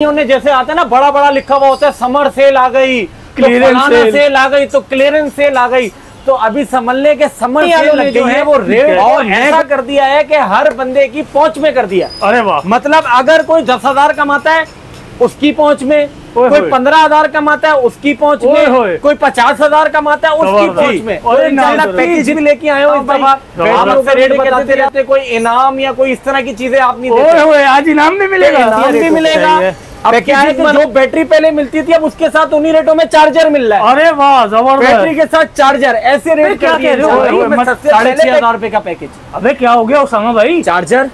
ने जैसे आता है ना, बड़ा बड़ा लिखा हुआ होता है समर सेल आ गई, क्लियरेंस सेल आ गई, तो क्लियरेंस सेल आ गई। तो अभी समझने के समर सेल जो है वो रेट और ऐसा कर दिया है कि हर बंदे की पहुंच में कर दिया। अरे वाह, मतलब अगर कोई 10,000 कमाता है उसकी पहुंच में, कोई 15,000 कमाता है उसकी पहुंच में, कोई 50,000 कमाता है उसकी पहुंच में। और पैकेज भी लेके आए हो इस दफा, आप लोग रेट बताते रहते, कोई इनाम या कोई इस तरह की चीजें आप नहीं देते। आज इनाम भी मिलेगा, इनाम भी मिलेगा। अब क्या है कि जो बैटरी पहले मिलती थी अब उसके साथ उन्हीं रेटों में चार्जर मिल रहा है। अरे वाह, जबरदस्त। बैटरी के साथ चार्जर, ऐसे रेट क्या कह रहे हो? 6,500 रुपए का पैकेज। अबे क्या हो गया उसामा भाई? चार्जर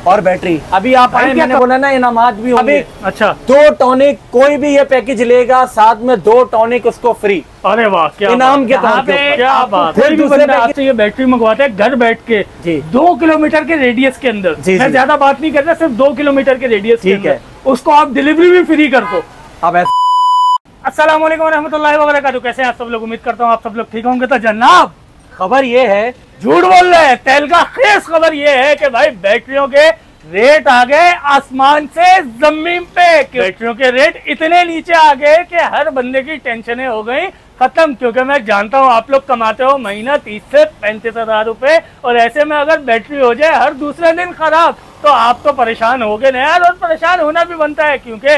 और बैटरी। अभी आप आए, मैंने बोला ना इनामात भी होंगे। अच्छा, 2 टॉनिक कोई भी ये पैकेज लेगा, साथ में 2 टॉनिक उसको फ्री। अरे वाह, क्या इनाम के तौर पे। क्या बात। फिर दूसरे आपसे ये बैटरी मंगवाते हैं घर बैठ के जी, 2 किलोमीटर के रेडियस के अंदर। मैं ज्यादा बात नहीं कर रहा, सिर्फ 2 किलोमीटर के रेडियस के अंदर उसको आप डिलीवरी भी फ्री कर दो। अब अस्सलाम वालेकुम रहमतुल्लाहि व बरकातहू। कैसे हैं आप सब लोग? उम्मीद करता हूँ आप सब लोग ठीक होंगे। तो जनाब, खबर ये है, झूठ बोल रहे हैं, तेल का खेस खबर ये है कि भाई बैटरियों के रेट आ गए आसमान से जमीन पे। बैटरियों के रेट इतने नीचे आ गए कि हर बंदे की टेंशनें हो गई खत्म। क्योंकि मैं जानता हूँ आप लोग कमाते हो महीना 30 से 35,000 रुपए, और ऐसे में अगर बैटरी हो जाए हर दूसरे दिन खराब तो आप तो परेशान हो गए ना यार। और परेशान होना भी बनता है क्योंकि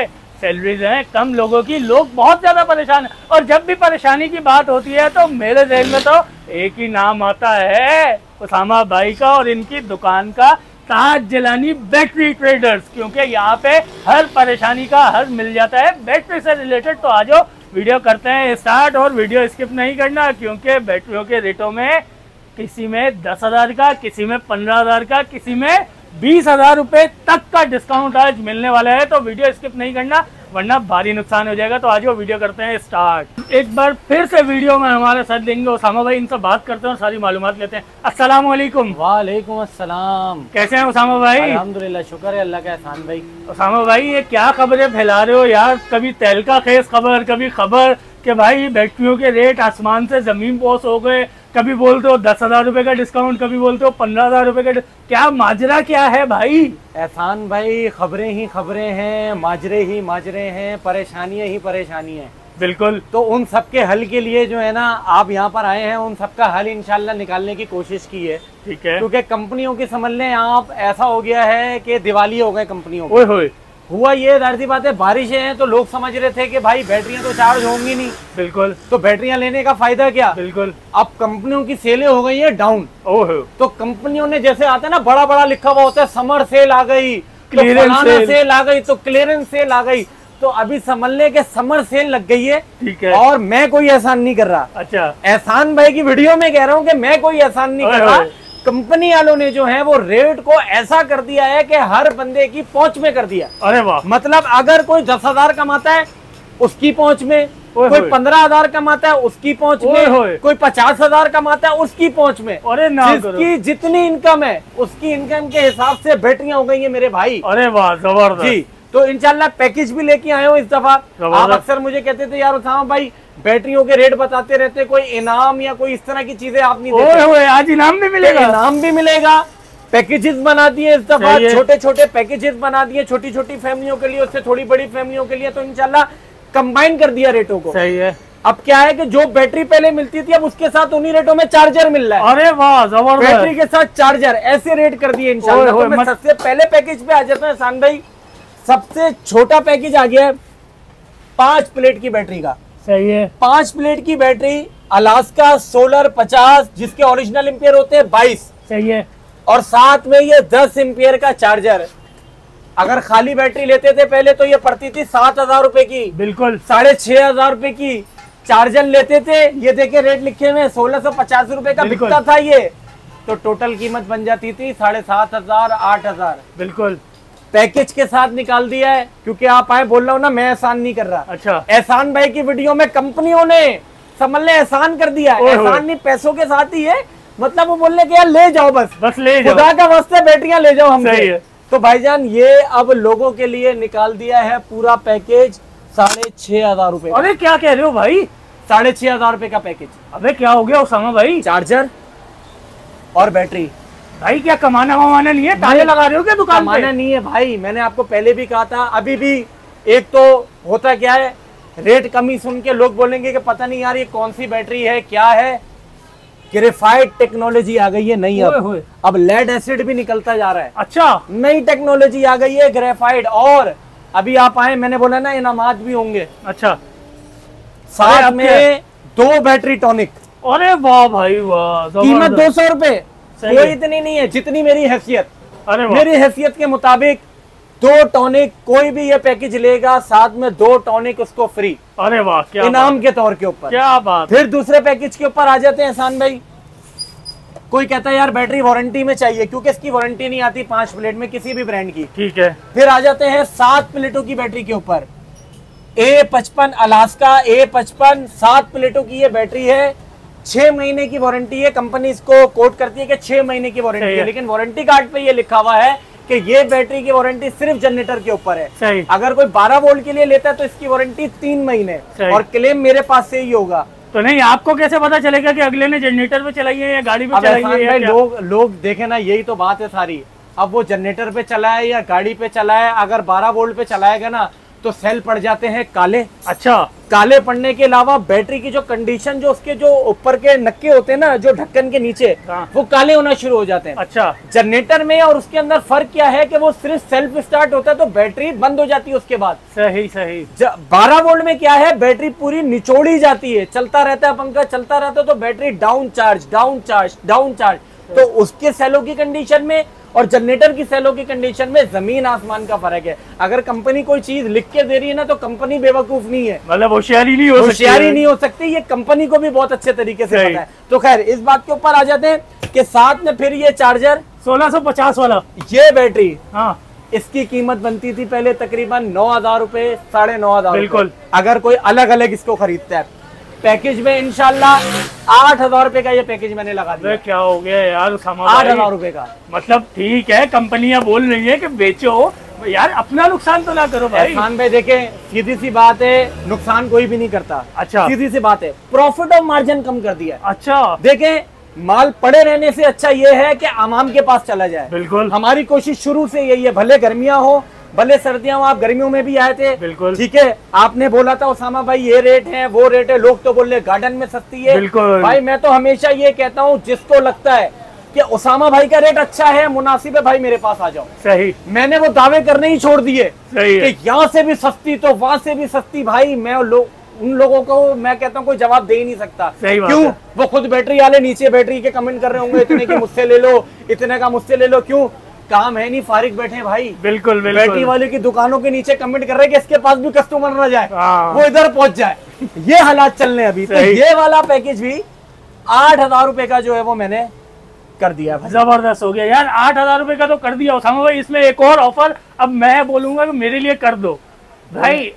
सैलरीज हैं कम लोगों की, लोग बहुत ज्यादा परेशान है। और जब भी परेशानी की बात होती है तो मेरे ज़हन में तो एक ही नाम आता है, उसामा भाई का और इनकी दुकान का, ताज जिलानी बैटरी ट्रेडर्स। क्योंकि यहाँ पे हर परेशानी का हल मिल जाता है बैटरी से रिलेटेड। तो आज वीडियो करते हैं स्टार्ट, और वीडियो स्किप नहीं करना क्योंकि बैटरियों के रेटों में किसी में 10,000 का, किसी में 15,000 का, किसी में 20,000 रुपए तक का डिस्काउंट आज मिलने वाला है। तो वीडियो स्किप नहीं करना वरना भारी नुकसान हो जाएगा। तो आज वो वीडियो करते हैं स्टार्ट। एक बार फिर से वीडियो में हमारे साथ देंगे उसामा भाई, इनसे बात करते हैं और सारी मालूमात लेते हैं। अस्सलाम वालेकुम। वालेकुम अस्सलाम। कैसे हैं उसामा भाई? अल्हम्दुलिल्लाह, शुक्र है अल्लाह का एहसान भाई। उसामा भाई, ये क्या खबरें फैला रहे हो यार? कभी तेल का खेस खबर, कभी खबर कि भाई बैटरियों के रेट आसमान से जमीन पोस हो गए, कभी बोलते हो 10,000 रुपए का डिस्काउंट, कभी बोलते हो 15,000 रुपए का। क्या माजरा क्या है भाई? एहसान भाई, खबरें ही खबरें हैं, माजरे ही माजरे हैं, परेशानियां ही परेशानी है। बिल्कुल। तो उन सब के हल के लिए जो है ना आप यहाँ पर आए हैं, उन सब का हल इंशाल्लाह निकालने की कोशिश की है। ठीक है। क्योंकि कंपनियों की समझ लें आप, ऐसा हो गया है कि दिवाली हो गए कंपनियों को। ओए होए। हुआ ये, जाहिर सी बात है बारिशें हैं तो लोग समझ रहे थे कि भाई बैटरियां तो चार्ज होंगी नहीं। बिल्कुल। तो बैटरियां लेने का फायदा क्या? बिल्कुल। अब कंपनियों की सेलें हो गई है डाउन। ओहो। तो कंपनियों ने जैसे आता है ना, बड़ा बड़ा लिखा हुआ होता है समर सेल आ गई, क्लियरेंस सेल आ गई, तो क्लियरेंस सेल आ गई। तो अभी समझ ले कि समर सेल लग गई है। ठीक है। और मैं कोई एहसान नहीं कर रहा। अच्छा। एहसान भाई की वीडियो में कह रहा हूँ कि मैं कोई एहसान नहीं कर रहा। कंपनी वालों ने जो है वो रेट को ऐसा कर दिया है कि हर बंदे की पहुंच में कर दिया। अरे वाह। मतलब अगर कोई 10,000 कमाता है उसकी पहुंच में, कोई 15,000 कमाता है उसकी पहुंच में, कोई 50,000 कमाता है उसकी पहुंच में। अरे ना, जिसकी जितनी इनकम है उसकी इनकम के हिसाब से बैटरियां हो गई है मेरे भाई। अरे वाह, जबरदस्त जी। तो इंशाल्लाह पैकेज भी लेके आए हो इस दफा। आप अक्सर मुझे कहते थे यार उसामा भाई बैटरियों के रेट बताते रहते, कोई इनाम या कोई इस तरह की चीजें आप नहीं देते। आज इनाम भी मिलेगा। इनाम भी मिलेगा। पैकेजेस बना दिए इस दफा, छोटे छोटे पैकेजेस बना दिए, छोटी छोटी फैमिलियों के लिए, उससे थोड़ी बड़ी फैमिलियों के लिए। तो इंशाल्लाह कंबाइन कर दिया रेटों को। सही है। अब क्या है कि जो बैटरी पहले मिलती थी अब उसके साथ उन्हीं रेटों में चार्जर मिल रहा है। अरे वाह, जबरदस्त। बैटरी के साथ चार्जर, ऐसे रेट कर दिए इंशाल्लाह। तो मैं सबसे पहले पैकेज पे आ जाता हूँ एहसान भाई। सबसे छोटा पैकेज आ गया है 5 प्लेट की बैटरी का। सही है। 5 प्लेट की बैटरी, अलास्का सोलर 50, जिसके ओरिजिनल एम्पियर होते हैं 22। सही है। और साथ में ये 10 एम्पियर का चार्जर। अगर खाली बैटरी लेते थे पहले तो ये पड़ती थी 7,000 रुपए की। बिल्कुल। 6,500 रुपए की चार्जर लेते थे। ये देखे रेट लिखे हुए 1,650 रुपए का बिकता था ये। तो टोटल कीमत बन जाती थी 7,500, 8,000। बिल्कुल। पैकेज के साथ निकाल दिया है। क्योंकि आप आए, बोल रहा हूँ ना, मैं एहसान नहीं कर रहा। अच्छा। एहसान भाई की वीडियो में कंपनियों ने समझ ले एहसान कर दिया। एहसान नहीं, पैसों के साथ ही है। मतलब वो बोलने के यार ले जाओ, बस ले जाओ, खुदा का वास्ते बैटरियां ले जाओ हमसे। तो भाईजान ये अब लोगों के लिए निकाल दिया है पूरा पैकेज 6,500 रुपए। अरे क्या कह रहे हो भाई? 6,500 रुपए का पैकेज। अबे क्या हो गया उसामा भाई? चार्जर और बैटरी भाई क्या कमाना वमाना नहीं है, ताले लगा रहे हो क्या दुकान पे? कमाना नहीं है भाई, मैंने आपको पहले भी कहा था। अभी भी एक तो होता क्या है, रेट कमी सुन के लोग बोलेंगे कि पता नहीं यार ये कौन सी बैटरी है, क्या है। ग्रेफाइट टेक्नोलॉजी आ गई है नई, अब लेड एसिड भी निकलता जा रहा है। अच्छा, नई टेक्नोलॉजी आ गई है ग्रेफाइट। और अभी आप आए, मैंने बोला ना इनामात भी होंगे। अच्छा, साथ में 2 बैटरी टॉनिक। अरे वाह भाई वाह, कीमत 200 रुपए, कोई इतनी नहीं है जितनी मेरी हैसियत। अरे मेरी हैसियत के मुताबिक 2 टॉनिक, कोई भी ये पैकेज लेगा साथ में 2 टॉनिक उसको फ्री। अरे वाह, क्या इनाम के तौर के ऊपर। क्या बात। फिर दूसरे पैकेज के ऊपर आ जाते हैं एहसान भाई। कोई कहता है यार बैटरी वारंटी में चाहिए, क्योंकि इसकी वारंटी नहीं आती 5 प्लेट में किसी भी ब्रांड की। ठीक है। फिर आ जाते हैं 7 प्लेटों की बैटरी के ऊपर। A55 अलास्का A55 7 प्लेटों की ये बैटरी है। 6 महीने की वारंटी है। कंपनी इसको कोट करती है कि 6 महीने की वारंटी है, लेकिन वारंटी कार्ड पे ये लिखा हुआ है कि ये बैटरी की वारंटी सिर्फ जनरेटर के ऊपर है। सही। अगर कोई 12 वोल्ट के लिए लेता है तो इसकी वारंटी 3 महीने, और क्लेम मेरे पास से ही होगा। तो नहीं, आपको कैसे पता चलेगा कि अगले ने जनरेटर पे चलाई है या गाड़ी पे चलाई है? भाई लोग देखे ना, यही तो बात है सारी। अब वो जनरेटर पे चला है या गाड़ी पे चला है, अगर 12 वोल्ट पे चलाएगा ना तो सेल पड़ जाते हैं काले। अच्छा, काले पड़ने के अलावा बैटरी की जो कंडीशन, जो उसके जो ऊपर के नक्के होते हैं ना, जो ढक्कन के नीचे, वो काले होना शुरू हो जाते हैं। अच्छा, जनरेटर में और उसके अंदर फर्क क्या है कि वो सिर्फ सेल्फ स्टार्ट होता है तो बैटरी बंद हो जाती है उसके बाद। सही सही। 12 वोल्ट में क्या है, बैटरी पूरी निचोड़ी जाती है, चलता रहता है पंखा, चलता रहता है तो battery down charge down charge down charge. तो उसके सेलों की कंडीशन में और जनरेटर की सेलों की कंडीशन में जमीन आसमान का फर्क है। अगर कंपनी कोई चीज लिख के दे रही है ना तो कंपनी बेवकूफ नहीं है, मतलब होशियारी नहीं हो सकती, ये कंपनी को भी बहुत अच्छे तरीके से पता है। तो खैर इस बात के ऊपर आ जाते हैं कि साथ में फिर ये चार्जर 1650 वाला, ये बैटरी, हाँ, इसकी कीमत बनती थी पहले तकरीबन 9000 रुपए, 9500। बिल्कुल। अगर कोई अलग अलग इसको खरीदता है, पैकेज में इंशाल्लाह 8000 रुपए का ये पैकेज मैंने लगा दिया। क्या हो गया यार, 8000 रुपए का। मतलब ठीक है, कंपनियां बोल रही है कि बेचो यार, अपना नुकसान तो ना करो भाई। एहसान भाई देखें, सीधी सी बात है, नुकसान कोई भी नहीं करता। अच्छा, सीधी सी बात है, प्रॉफिट और मार्जिन कम कर दिया। अच्छा, देखें, माल पड़े रहने से अच्छा ये है कि आवाम के पास चला जाए। बिल्कुल, हमारी कोशिश शुरू से यही है, भले गर्मियां हो भले सर्दियां हो। आप गर्मियों में भी आए थे, बिल्कुल, ठीक है। आपने बोला था उसामा भाई ये रेट है वो रेट है, लोग तो बोल रहे गार्डन में सस्ती है। बिल्कुल भाई, मैं तो हमेशा ये कहता हूँ, जिसको लगता है कि उसामा भाई का रेट अच्छा है, मुनासिब है, भाई मेरे पास आ जाओ। सही। मैंने वो दावे करने ही छोड़ दिए कि यहाँ से भी सस्ती तो वहां से भी सस्ती। भाई मैं उन लोगों को मैं कहता हूँ कोई जवाब दे ही नहीं सकता। क्यों? वो खुद बैटरी वाले नीचे बैटरी के कमेंट कर रहे होंगे, इतने की मुझसे ले लो, इतने का मुझसे ले लो। क्यों? काम है नहीं, फारिग बैठे हैं भाई। बिल्कुल बिल्कुल। बैटरी वाले की दुकानों के नीचे कमेंट कर रहे हैं कि इसके पास भी कस्टमर ना जाए, वो इधर पहुंच जाए। ये हालात चल रहे हैं अभी। तो ये वाला पैकेज भी 8000 रुपए का जो है वो मैंने कर दिया। जबरदस्त हो गया यार, 8000 रुपए का तो कर दिया उसामा भाई। इसमें एक और ऑफर अब मैं बोलूंगा कि मेरे लिए कर दो भाई।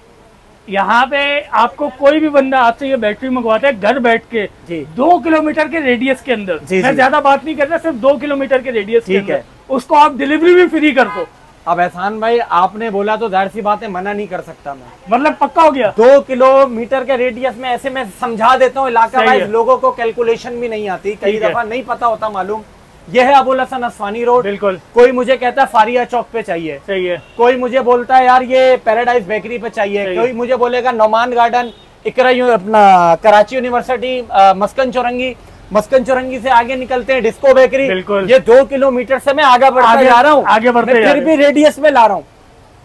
यहाँ पे आपको कोई भी बंदा आपसे ये बैटरी मंगवाता है घर बैठ के, 2 किलोमीटर के रेडियस के अंदर, मैं ज्यादा बात नहीं कर रहा, सिर्फ 2 किलोमीटर के रेडियस के अंदर, उसको आप डिलीवरी भी फ्री कर दो। अब एहसान भाई आपने बोला तो जाहिर सी बात है, मना नहीं कर सकता मैं। मतलब पक्का हो गया। 2 किलोमीटर के रेडियस में ऐसे मैं समझा देता हूँ, इलाका वाइज लोगों को कैलकुलेशन भी नहीं आती, कई दफा नहीं पता होता मालूम। यह है अबुल हसन असफानी रोड। बिल्कुल। कोई मुझे कहता है फारिया चौक पे चाहिए, सही है। कोई मुझे बोलता है यार ये पैराडाइज बेकरी पे चाहिए, कोई मुझे बोलेगा नौमान गार्डन, इकरा अपना कराची यूनिवर्सिटी, मस्कन चौरंगी से आगे निकलते हैं डिस्को बेकरी। ये 2 किलोमीटर से मैं आगे बढ़ता जा रहा हूँ, आगे बढ़ते फिर भी रेडियस में ला रहा हूँ।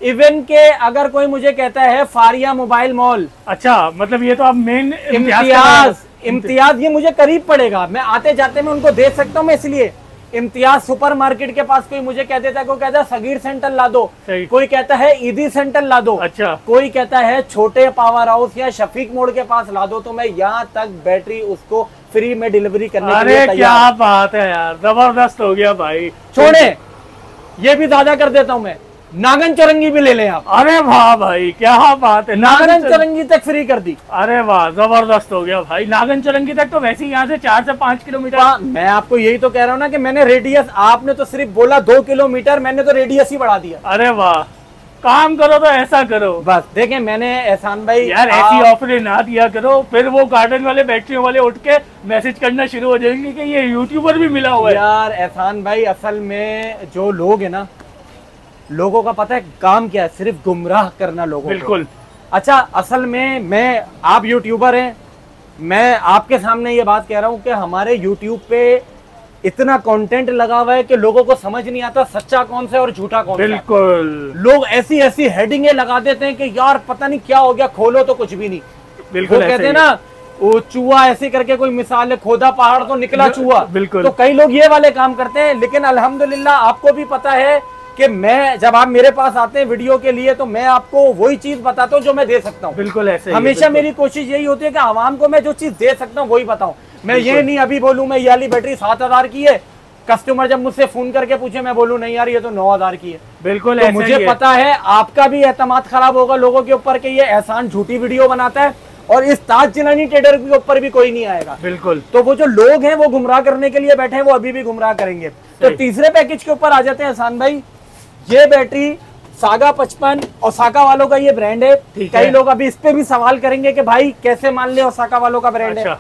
इवन के अगर कोई मुझे कहता है फारिया मोबाइल मॉल, अच्छा मतलब ये तो आप मेन इम्तियाज ये मुझे करीब पड़ेगा, मैं आते जाते में उनको देख सकता हूँ मैं, इसलिए इम्तियाज सुपरमार्केट के पास कोई मुझे कह देता है, कोई कहता है सगीर सेंटर ला दो, कोई कहता है ईदी सेंटर ला दो, अच्छा कोई कहता है छोटे पावर हाउस या शफीक मोड़ के पास ला दो, तो मैं यहाँ तक बैटरी उसको फ्री में डिलीवरी करने के लिए तैयार। क्या बात है यार, जबरदस्त हो गया भाई। छोड़े ये भी ज्यादा कर देता हूँ मैं, नागन चौरंगी भी ले लें आप। अरे वाह भाई क्या बात है, नागन चौरंगी तक फ्री कर दी। अरे वाह जबरदस्त हो गया भाई। नागन चौरंगी तक तो वैसे ही यहाँ से 4 से 5 किलोमीटर। मैं आपको यही तो कह रहा हूँ ना कि मैंने रेडियस, आपने तो सिर्फ बोला 2 किलोमीटर, मैंने तो रेडियस ही बढ़ा दिया। अरे वाह, काम करो तो ऐसा करो। बस देखें, मैंने एहसान भाई यार ऐसी ऑफरें ना दिया करो, फिर वो गार्डन वाले बैटरियों वाले उठ के मैसेज करना शुरू हो जाएंगे कि ये यूट्यूबर भी मिला हुआ है। यार एहसान भाई, असल में जो लोग है ना, लोगों का पता है काम क्या है, सिर्फ गुमराह करना लोगों बिल्कुल। अच्छा, असल में आप यूट्यूबर हैं, मैं आपके सामने ये बात कह रहा हूँ कि हमारे यूट्यूब पे इतना कंटेंट लगा हुआ है कि लोगों को समझ नहीं आता सच्चा कौन सा है और झूठा कौन सा। बिल्कुल। लोग ऐसी ऐसी हेडिंगें लगा देते हैं कि यार पता नहीं क्या हो गया, खोलो तो कुछ भी नहीं। बिल्कुल। वो कहते हैं ना, वो चूहा ऐसे करके कोई मिसाल है, खोदा पहाड़ तो निकला चूहा। बिल्कुल। तो कई लोग ये वाले काम करते हैं, लेकिन अल्हम्दुलिल्लाह आपको भी पता है कि मैं, जब आप मेरे पास आते हैं वीडियो के लिए, तो मैं आपको वही चीज बताता हूँ जो मैं दे सकता हूँ। बिल्कुल ऐसे हमेशा मेरी कोशिश यही होती है कि आवाम को मैं जो चीज दे सकता हूँ वही बताऊं। मैं ये नहीं अभी बोलूं मैं ये वाली बैटरी 7000 की है, कस्टमर जब मुझसे फोन करके पूछे मैं बोलूं नहीं यार ये तो 9000 की है। बिल्कुल। तो मुझे पता है आपका भी एतमाद खराब होगा लोगों के ऊपर कि ये एहसान झूठी वीडियो बनाता है, और इस ताज जिलानी ट्रेडर के ऊपर भी कोई नहीं आएगा। बिल्कुल। तो वो जो लोग हैं वो गुमराह करने के लिए बैठे हैं, वो अभी भी गुमराह करेंगे। तो तीसरे पैकेज के ऊपर आ जाते हैं एहसान भाई। ये बैटरी सागा 55 ओसाका वालों का ये ब्रांड है। कई लोग अभी इस पे भी सवाल करेंगे कि भाई कैसे मान ले ओसाका वालों का ब्रांड है।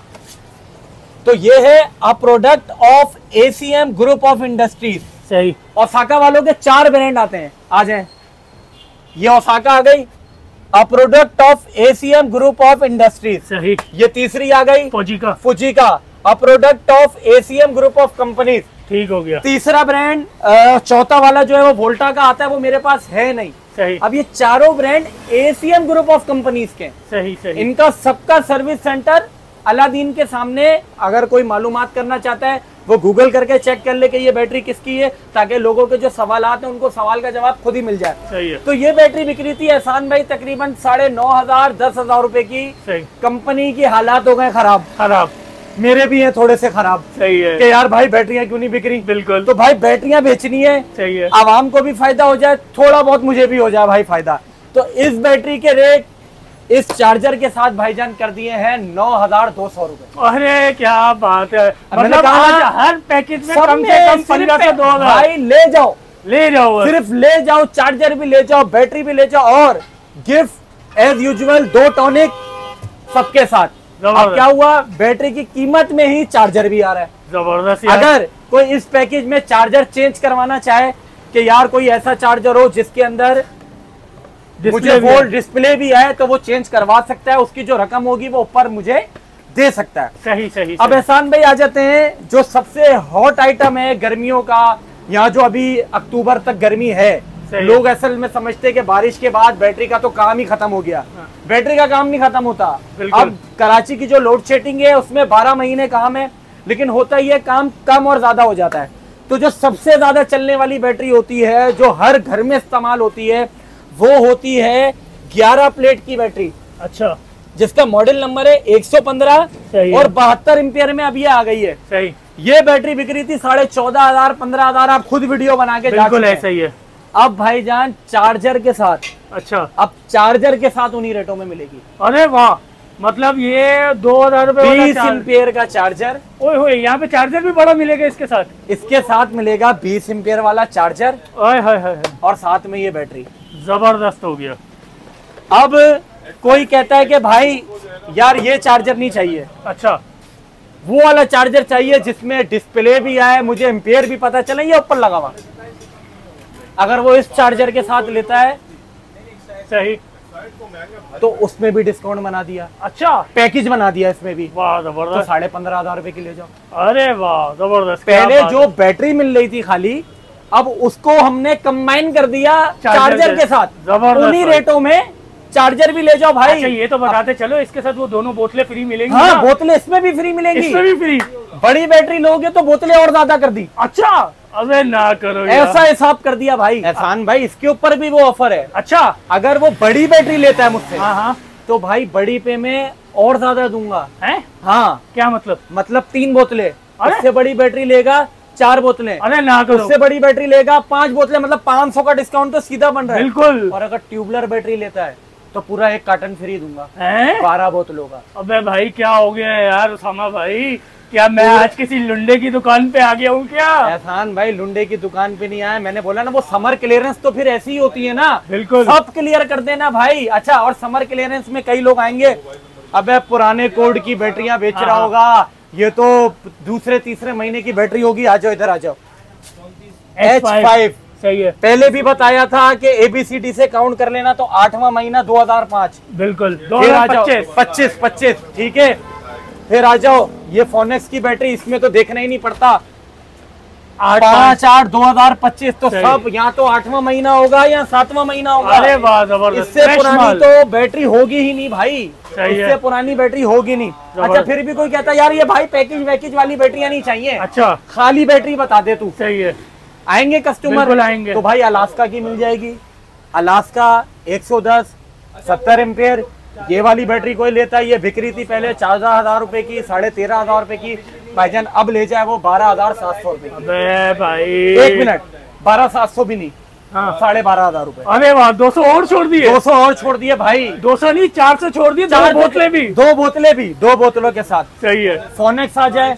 तो ये है अ product of ACM group of industries. सही। ओसाका वालों के 4 ब्रांड आते हैं, आ जाए। ये ओसाका आ गई, a product of ACM group of industries. सही। ये तीसरी आ गई Fujika, a product of ACM group of companies. ठीक हो गया। तीसरा ब्रांड, चौथा वाला जो है वो वोल्टा का आता है, वो मेरे पास है नहीं। सही। अब ये चारों brand ACM group of companies के। सही सही। इनका सबका सर्विस सेंटर अलादीन के सामने। अगर कोई मालूमात करना चाहता है वो गूगल करके चेक कर ले कि ये बैटरी किसकी है, ताकि लोगों के जो सवालात हैं उनको सवाल का जवाब खुद ही मिल जाए। सही है। तो ये बैटरी बिक्री थी एहसान भाई तकरीबन 9,500 10,000 रुपए की। सही। कंपनी की हालात हो गए खराब, मेरे भी हैं थोड़े से खराब। सही है कि यार भाई बैटरियां क्यों नहीं बिक रही। बिल्कुल। तो भाई बैटरियां बेचनी है। सही है। आवाम को भी फायदा हो जाए, थोड़ा बहुत मुझे भी हो जाए भाई फायदा। तो इस बैटरी के रेट इस चार्जर के साथ भाईजान कर दिए हैं 9,200 रुपए। अरे क्या बात है, मतलब आज हर पैकेज में कम से कम 15 से 2,000। भाई ले जाओ, सिर्फ ले जाओ, चार्जर भी ले जाओ, बैटरी भी ले जाओ, और गिफ्ट एज यूजुअल 2 टॉनिक सबके साथ। अब क्या हुआ, बैटरी की कीमत में ही चार्जर भी आ रहा है। जबरदस्त। अगर कोई इस पैकेज में चार्जर चेंज करवाना चाहे कि यार कोई ऐसा चार्जर हो जिसके अंदर मुझे वोल्ट डिस्प्ले भी है, तो वो चेंज करवा सकता है। उसकी जो रकम होगी वो ऊपर मुझे दे सकता है। सही सही। अब एहसान भाई आ जाते हैं जो सबसे हॉट आइटम है गर्मियों का। यहाँ जो अभी अक्टूबर तक गर्मी है, लोग असल में समझते हैं कि बारिश के बाद बैटरी का तो काम ही खत्म हो गया। बैटरी का काम नहीं खत्म होता। अब कराची की जो लोड शेडिंग है उसमें 12 महीने काम है, लेकिन होता ही है काम कम और ज्यादा हो जाता है। तो जो सबसे ज्यादा चलने वाली बैटरी होती है, जो हर घर में इस्तेमाल होती है, वो होती है 11 प्लेट की बैटरी। अच्छा। जिसका मॉडल नंबर है 115 और 72 एम्पियर में अब ये आ गई है। सही। ये बैटरी बिक रही थी 14,500 15,000। आप खुद वीडियो बना के बिल्कुल ऐसा ही है। अब भाईजान चार्जर के साथ। अच्छा। अब चार्जर के साथ उन्हीं रेटों में मिलेगी। अरे वाह, मतलब ये 2,000 रुपए 20 एम्पियर का चार्जर। ओए यहाँ पे चार्जर भी बड़ा मिलेगा इसके साथ। इसके साथ मिलेगा 20 एम्पियर वाला चार्जर और साथ में ये बैटरी। जबरदस्त हो गया। अब कोई कहता है कि भाई यार ये चार्जर नहीं चाहिए। अच्छा। वो वाला चार्जर चाहिए जिसमें डिस्प्ले भी आए, मुझे एम्पियर भी पता चले, ये ऊपर लगा हुआ। अगर वो इस चार्जर के साथ लेता है सही, तो उसमें भी डिस्काउंट बना दिया। अच्छा, पैकेज बना दिया इसमें भी। वाह जबरदस्त। तो 15,500 रुपए की ले जाओ। अरे वाह जबरदस्त। पहले जो बैटरी मिल रही थी खाली, अब उसको हमने कंबाइन कर दिया चार्जर के साथ। उन्हीं रेटों में चार्जर भी ले जाओ भाई। अच्छा, ये तो बताते चलो, इसके साथ वो दोनों बोतलें फ्री मिलेंगी। हाँ, बोतलें इसमें भी फ्री मिलेंगी। इसमें भी फ्री। बड़ी बैटरी लोगे तो बोतलें और ज्यादा कर दी। अच्छा, अबे ना करो यार। ऐसा हिसाब कर दिया भाई एहसान भाई। इसके ऊपर भी वो ऑफर है। अच्छा, अगर वो बड़ी बैटरी लेता है मुझसे, हाँ, तो भाई बड़ी पे मैं और ज्यादा दूंगा। है? हाँ। क्या मतलब? मतलब 3 बोतलें। उससे बड़ी बैटरी लेगा 4 बोतलें। अरे ना करो। उससे बड़ी बैटरी लेगा 5 बोतलें। मतलब 500 का डिस्काउंट तो सीधा बन रहा है। बिल्कुल। और अगर ट्यूबलर बैटरी लेता है तो पूरा 1 कार्टन फ्री दूंगा। 12 बोतलों का। अबे भाई क्या हो गया यार उसामा भाई, क्या मैं आज किसी लुंडे की दुकान पे आ गया हूँ क्या? एहसान भाई लुंडे की दुकान पे नहीं आया, मैंने बोला ना वो समर क्लियरेंस तो फिर ऐसी ही होती है ना, बिल्कुल सब क्लियर कर देना भाई। अच्छा, और समर क्लियरेंस में कई लोग आएंगे, अबे पुराने कोड की बैटरियां बेच रहा होगा, ये तो दूसरे तीसरे महीने की बैटरी होगी, आ जाओ इधर आ जाओ। H5 सही है, पहले भी बताया था कि ABCD से काउंट कर लेना तो 8वां महीना 2005, बिल्कुल 2025, ठीक है। फिर आ जाओ ये फोनेक्स की बैटरी, इसमें तो देखना ही नहीं पड़ता, 5/8/2025, तो सब यहाँ तो 8वां महीना होगा या 7वां महीना होगा। अरे वाह जबरदस्त, इससे पुरानी तो बैटरी होगी ही नहीं भाई, इससे पुरानी बैटरी होगी नहीं। अच्छा, फिर भी कोई कहता है यार ये भाई पैकेज वैकेज वाली बैटरियां नहीं चाहिए, अच्छा खाली बैटरी बता दे तू। सही है, आएंगे कस्टमर आएंगे तो भाई अलास्का की मिल जाएगी, अलास्का 110 70 एम्पेयर, ये वाली बैटरी कोई लेता है, ये बिक रही थी पहले 14,000 रुपए की, 13,500 रुपए की, भाईजान अब ले जाए वो 12,700 रुपए की। अबे भाई 1 मिनट, 12,700 भी नहीं, हाँ 12,500 रुपए। अरे वाह, 200 और छोड़ दिए, 200 और छोड़ दिए भाई, 200 नहीं 400 छोड़ दिए, 2 बोतलें भी, 2 बोतलें भी, 2 बोतलों के साथ। सही है, फोनेक्स आ जाए,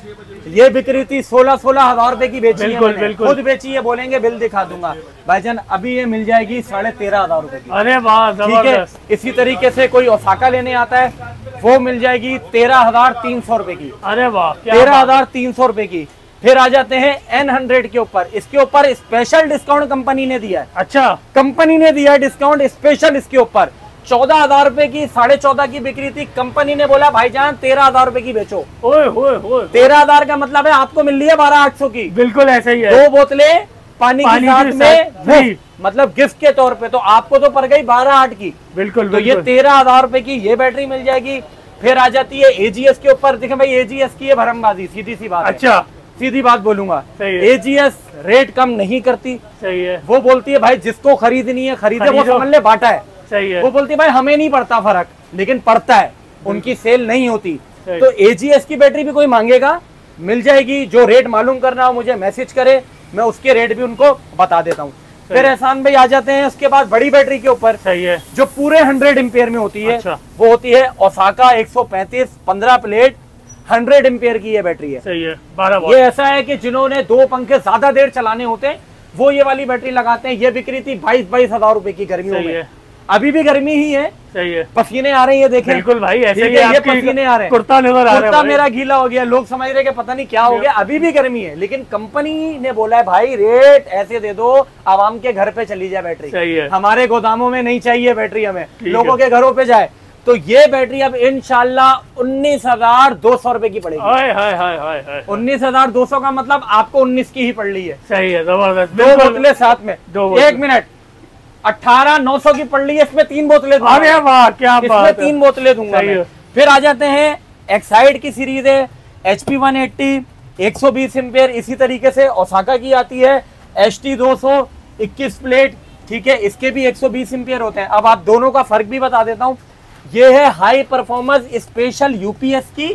ये बिक रही थी 16,000 रुपए की, बेची बिल्कुल, है बिल्कुल। खुद बेची है, बोलेंगे बिल दिखा दूंगा भाईजान, अभी ये मिल जाएगी 13,500 रुपए की। अरे वाह ठीक है, जबरदस्त, इसी तरीके से कोई ओसाका लेने आता है वो मिल जाएगी 13,300 रुपए की, अरे वाह 13,300 रुपए की। फिर आ जाते हैं N100 के ऊपर, इसके ऊपर स्पेशल डिस्काउंट कंपनी ने दिया है, अच्छा कंपनी ने दिया है डिस्काउंट स्पेशल, इसके ऊपर 14,000 रुपए की 14.5 की बिक्री थी, कंपनी ने बोला भाईजान 13,000 रुपए की बेचो। ओए होए होए, 13,000 का मतलब है आपको मिल रही है 12,800 की, बिल्कुल ऐसा ही है, 2 बोतलें पानी के साथ में फ्री, मतलब गिफ्ट के तौर पे, तो आपको तो पड़ गई 12,800 की, बिल्कुल तो ये 13,000 रुपए की ये बैटरी मिल जाएगी। फिर आ जाती है AGS के ऊपर, देखें भाई AGS की है भरमबाजी, सीधी सी बात है, अच्छा सीधी बात बोलूंगा, सही है, AGS रेट कम नहीं करती, सही है, वो बोलती है भाई जिसको खरीदनी है खरीदे, वो समझ ले बाटा है, सही है, वो बोलती है भाई हमें नहीं पड़ता फर्क, लेकिन पड़ता है, उनकी सेल नहीं होती। सही। तो AGS की बैटरी भी कोई मांगेगा मिल जाएगी, जो रेट मालूम करना हो मुझे मैसेज करे, मैं उसके रेट भी उनको बता देता हूँ। फिर एहसान भाई आ जाते हैं उसके बाद बड़ी बैटरी के ऊपर, सही है, जो पूरे 100 एम्पेयर में होती है, अच्छा। वो होती है ओसाका 135 15 प्लेट 100 एम्पेयर की ये बैटरी है, सही है, 12 ये ऐसा है कि जिन्होंने 2 पंखे ज्यादा देर चलाने होते हैं वो ये वाली बैटरी लगाते हैं। ये बिक्री थी 22,000 रुपए की गर्मियों में, अभी भी गर्मी ही है, सही है, पसीने आ रहे हैं, ये देखें बिल्कुल भाई ऐसे ही ये पसीने आ रहे हैं, कुर्ता नजर आ रहा है, मेरा गीला हो गया, लोग समझ रहे कि पता नहीं क्या हो गया, अभी भी गर्मी है, लेकिन कंपनी ने बोला है भाई रेट ऐसे दे दो आवाम के घर पे चली जाए बैटरी, सही है, हमारे गोदामों में नहीं चाहिए बैटरी, हमें लोगों के घरों पे जाए। तो ये बैटरी अब इंशाल्लाह 19,200 रुपए की पड़ेगी। 19,200 का मतलब आपको 19 की ही पड़ रही है, सही है, जबरदस्त, 2 बोतलें साथ में, 1 मिनट 18,900 की पड़ रही है, इसमें 3 बोतलें दूंगा, अरे वाह क्या बात है, 3 बोतलें दूंगा मैं। फिर आ जाते हैं एक्साइड की सीरीज है, HP 180 120 एम्पेयर, इसी तरीके से ओसाका की आती है HT 200 21 प्लेट, ठीक है, इसके भी 120 एम्पेयर होते हैं। अब आप दोनों का फर्क भी बता देता हूँ, ये है हाई परफॉर्मेंस स्पेशल UPS की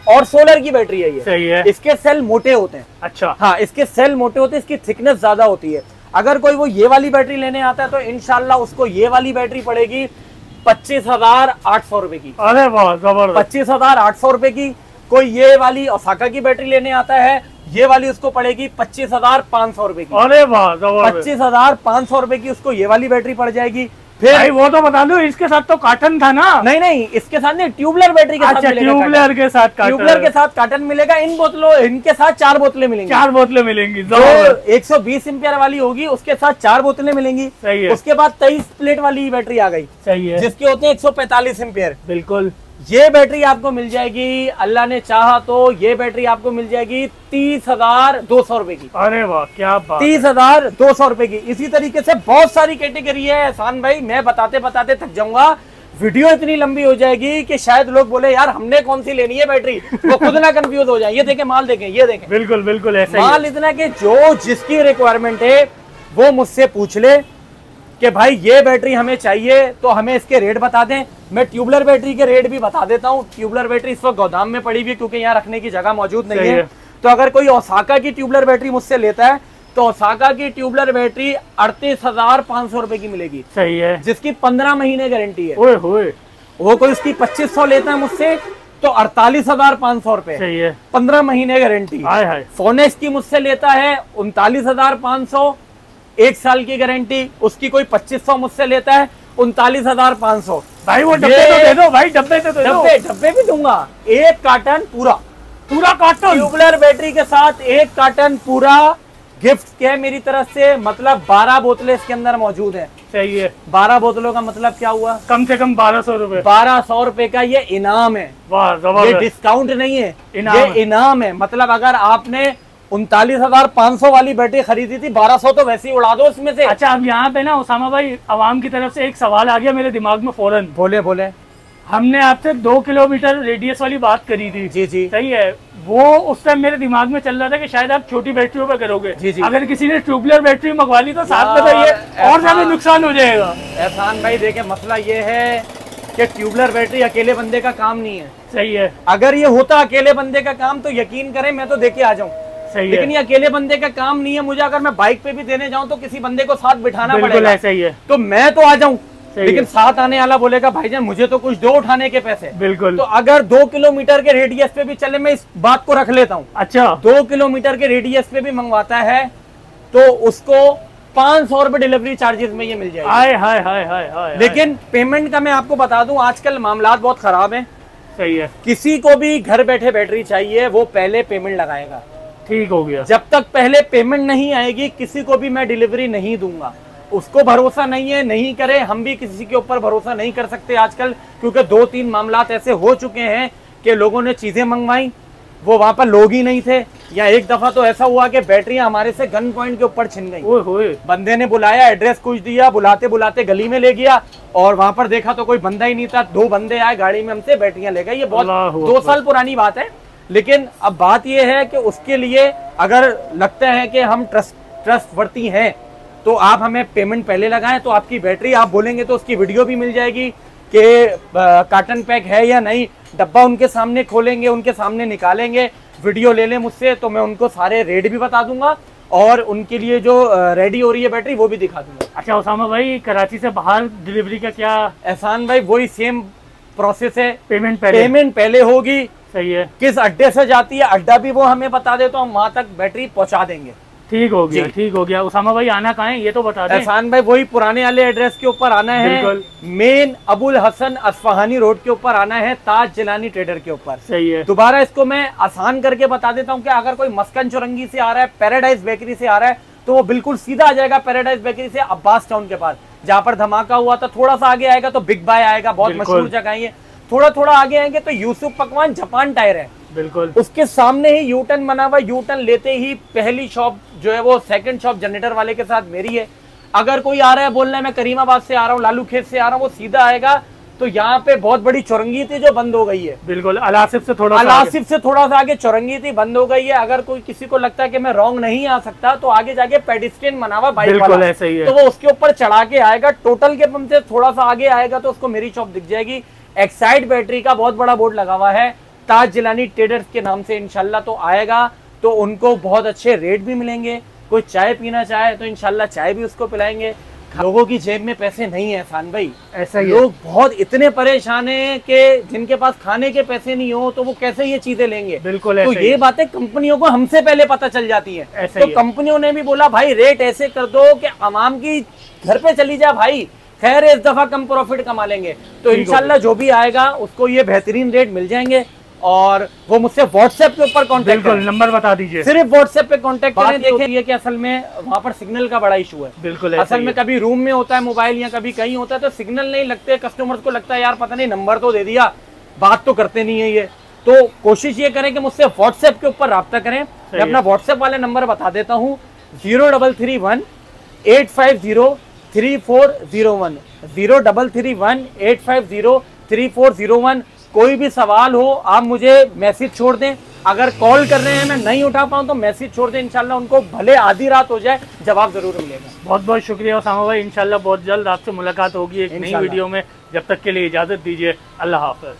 और सोलर की बैटरी है ये, सही है, इसके सेल मोटे होते हैं, अच्छा हाँ इसके सेल मोटे होते हैं, इसकी थिकनेस ज्यादा होती है। अगर कोई वो ये वाली बैटरी लेने आता है तो इंशाल्लाह उसको ये वाली बैटरी पड़ेगी 25,800 रुपए की, अरे वाह जबरदस्त, 25,800 रुपए की। कोई ये वाली ओसाका की बैटरी लेने आता है, ये वाली उसको पड़ेगी 25,500 रुपए की, अरे वाह जबरदस्त, 25,500 रुपए की उसको ये वाली बैटरी पड़ जाएगी। फिर भाई वो तो बता दो, इसके साथ तो कार्टन था ना, नहीं इसके साथ नहीं, ट्यूबलर बैटरी के साथ अच्छा, मिलेगा, ट्यूबलर के साथ ट्यूबलर के साथ कार्टन मिलेगा। इन बोतलों इनके साथ 4 बोतलें मिलेंगी, 4 बोतलें मिलेंगी, जो 120 एम्पियर वाली होगी उसके साथ 4 बोतलें मिलेंगी, सही है। उसके बाद 23 प्लेट वाली बैटरी आ गई, सही है, जिसके होते हैं 145 एम्पियर, बिल्कुल। ये बैटरी आपको मिल जाएगी, अल्लाह ने चाहा तो ये बैटरी आपको मिल जाएगी 30,200 रुपए की, अरे वाह क्या बात, 30,200 रुपए की। इसी तरीके से बहुत सारी कैटेगरी है एहसान भाई, मैं बताते बताते थक जाऊंगा, वीडियो इतनी लंबी हो जाएगी कि शायद लोग बोले यार हमने कौन सी लेनी है बैटरी, वो खुद ना कंफ्यूज हो जाए। ये देखें माल, देखें ये देखें, बिल्कुल बिल्कुल ऐसा ही माल इतना कि जो जिसकी रिक्वायरमेंट है वो मुझसे पूछ ले कि भाई ये बैटरी हमें चाहिए, तो हमें इसके रेट बता दें। मैं ट्यूबलर बैटरी के रेट भी बता देता हूँ। ट्यूबलर बैटरी इस वक्त गोदाम में पड़ी हुई क्योंकि यहाँ रखने की जगह मौजूद नहीं है। तो अगर कोई ओसाका की ट्यूबलर बैटरी मुझसे लेता है तो ओसाका की ट्यूबलर बैटरी 38,500 रुपए की मिलेगी, सही है, जिसकी 15 महीने गारंटी है। ओए होए, वो कोई उसकी 2500 लेता है मुझसे तो 48,500 रुपए। सही है। 15 महीने गारंटी। सोनेक्स की मुझसे लेता है 39,500, 1 साल की गारंटी। उसकी कोई 2500 मुझसे लेता है 39,500। भाई वो डब्बे तो दे दो भाई, डब्बे तो दे दो। डब्बे भी दूंगा। 1 कार्टन पूरा कार्टन ट्यूबलर बैटरी के साथ 1 कार्टन पूरा गिफ्ट के मेरी तरफ से। मतलब 12 बोतलें इसके अंदर मौजूद है। सही है। 12 बोतलों का मतलब क्या हुआ? कम से कम 1200 रुपए। 1200 रुपए का ये इनाम है। वाह, ये डिस्काउंट नहीं है, ये इनाम है। मतलब अगर आपने 39,500 वाली बैटरी खरीदी थी, 1200 तो वैसे ही उड़ा दो इसमें से। अच्छा, अब यहाँ पे ना उसामा भाई, आवाम की तरफ से एक सवाल आ गया मेरे दिमाग में फौरन। बोले। हमने आपसे 2 किलोमीटर रेडियस वाली बात करी थी। जी। सही है। वो उस टाइम मेरे दिमाग में चल रहा था कि शायद आप छोटी बैटरियों पे करोगे। जी। अगर किसी ने ट्यूबलर बैटरी मंगवा ली तो साथ में तो ये और ज्यादा नुकसान हो जाएगा। एहसान भाई देखिए, मसला ये है कि ट्यूबलर बैटरी अकेले बंदे का काम नहीं है। सही है। अगर ये होता अकेले बंदे का काम तो यकीन करें मैं तो देके आ जाऊं। सही है। लेकिन ये अकेले बंदे का काम नहीं है। मुझे अगर मैं बाइक पे भी देने जाऊं तो किसी बंदे को साथ बिठाना पड़ेगा। ऐसा ही है। तो मैं तो आ जाऊं, लेकिन साथ आने वाला बोलेगा भाईजान मुझे तो कुछ दो उठाने के पैसे। बिल्कुल। तो अगर 2 किलोमीटर के रेडियस पे भी चले, मैं इस बात को रख लेता हूँ। अच्छा, 2 किलोमीटर के रेडियस पे भी मंगवाता है तो उसको 500 रुपए डिलीवरी चार्जेस में ये मिल जाएगा। हाय। लेकिन पेमेंट का मैं आपको बता दूं, आजकल मामलात बहुत खराब हैं। सही है। किसी को भी घर बैठे बैटरी चाहिए, वो पहले पेमेंट लगाएगा। ठीक हो गया। जब तक पहले पेमेंट नहीं आएगी किसी को भी मैं डिलीवरी नहीं दूंगा। उसको भरोसा नहीं है, नहीं करे। हम भी किसी के ऊपर भरोसा नहीं कर सकते आजकल, क्योंकि 2-3 मामलात ऐसे हो चुके हैं कि लोगों ने चीजें मंगवाई, वो वहां पर लोग ही नहीं थे। या एक दफा तो ऐसा हुआ कि बैटरियां हमारे से गन पॉइंट के ऊपर छिन गई। बंदे ने बुलाया, एड्रेस कुछ दिया, बुलाते बुलाते गली में ले गया और वहां पर देखा तो कोई बंदा ही नहीं था। 2 बंदे आए, गाड़ी में हमसे बैटरियां ले गए। ये बहुत 2 साल पुरानी बात है। लेकिन अब बात यह है कि उसके लिए अगर लगता है कि हम ट्रस्टवर्दी हैं तो आप हमें पेमेंट पहले लगाएं, तो आपकी बैटरी आप बोलेंगे तो उसकी वीडियो भी मिल जाएगी कि कार्टन पैक है या नहीं। डब्बा उनके सामने खोलेंगे, उनके सामने निकालेंगे, वीडियो ले लें मुझसे तो मैं उनको सारे रेट भी बता दूंगा और उनके लिए जो रेडी हो रही है बैटरी वो भी दिखा दूंगा। अच्छा उसामा भाई, कराची से बाहर डिलीवरी का क्या? एहसान भाई वही सेम प्रोसेस है। पेमेंट पहले होगी। सही है। किस अड्डे से जाती है अड्डा भी वो हमें बता दे तो हम वहां तक बैटरी पहुंचा देंगे। ठीक हो गया। उसामा भाई आना कहाँ है ये तो बता दें। एहसान भाई वही पुराने वाले एड्रेस के ऊपर आना है। मेन अबुल हसन अस्फहानी रोड के ऊपर आना है, ताज जिलानी ट्रेडर के ऊपर। सही है। दोबारा इसको मैं आसान करके बता देता हूँ कि अगर कोई मस्कन चौरंगी से आ रहा है, पैराडाइज बेकरी से आ रहा है, तो वो बिल्कुल सीधा आ जाएगा पैराडाइज बेकरी से अब्बास टाउन के पास, जहाँ पर धमाका हुआ था। थोड़ा सा आगे आएगा तो बिग बाय आएगा, बहुत मशहूर जगह है। थोड़ा आगे आएंगे तो यूसुफ पकवान जापान टायर है, बिल्कुल उसके सामने ही यूटर्न बना हुआ। यूटर्न लेते ही पहली शॉप जो है वो सेकंड शॉप जनरेटर वाले के साथ मेरी है। अगर कोई आ रहा है बोल रहा है मैं करीमाबाद से आ रहा हूँ, लालू खेत से आ रहा हूँ, वो सीधा आएगा तो यहाँ पे बहुत बड़ी चौरंगी थी जो बंद हो गई है। बिल्कुल, अलासिफ से थोड़ा सा आगे चौरंगी थी, बंद हो गई है। अगर कोई किसी को लगता है कि मैं रॉन्ग नहीं आ सकता तो आगे जाके पेडिस्ट्रियन बना हुआ बाइक वाला, ऐसा ही है। तो वो उसके ऊपर चढ़ा के आएगा। टोटल के पंप से थोड़ा सा आगे आएगा तो उसको मेरी शॉप दिख जाएगी। एक्साइड बैटरी का बहुत बड़ा बोर्ड लगा हुआ है ताज जिलानी ट्रेडर्स के नाम से। इंशाल्लाह तो आएगा तो उनको बहुत अच्छे रेट भी मिलेंगे। कोई चाय पीना चाहे तो इंशाल्लाह चाय भी उसको पिलाएंगे। लोगों की जेब में पैसे नहीं है एहसान भाई, ऐसा ही लोग बहुत इतने परेशान हैं कि जिनके पास खाने के पैसे नहीं हो तो वो कैसे ये चीजें लेंगे। बिल्कुल, तो ये बातें कंपनियों को हमसे पहले पता चल जाती है। तो कंपनियों ने भी बोला भाई रेट ऐसे कर दो कि आवाम की घर पे चली जाए भाई, खैर इस दफा कम प्रॉफिट कमा लेंगे। तो इंशाल्लाह जो भी आएगा उसको ये बेहतरीन रेट मिल जाएंगे। और वो मुझसे व्हाट्सएप के ऊपर कांटेक्ट करें, नंबर बता दीजिए, सिर्फ व्हाट्सएप पे कांटेक्ट करें। देखिए कि असल में वहाँ पर सिग्नल का बड़ा इशू है। बिल्कुल, असल में कभी रूम में होता है मोबाइल या कभी कहीं होता है तो सिग्नल नहीं लगते। कस्टमर्स को लगता है यार पता नहीं नंबर तो दे दिया, बात तो करते नहीं है ये। तो कोशिश ये करें कि मुझसे व्हाट्सएप के ऊपर राब्ता करें। मैं अपना व्हाट्सएप वाले नंबर बता देता हूँ, 0331 850 3401, 0331 850 3401। कोई भी सवाल हो आप मुझे मैसेज छोड़ दें। अगर कॉल कर रहे हैं मैं नहीं उठा पाऊँ तो मैसेज छोड़ दें, इंशाल्लाह उनको भले आधी रात हो जाए जवाब जरूर मिलेगा। बहुत बहुत शुक्रिया उसामा भाई, इंशाल्लाह बहुत जल्द आपसे मुलाकात होगी एक नई वीडियो में। जब तक के लिए इजाजत दीजिए, अल्लाह हाफ़िज़।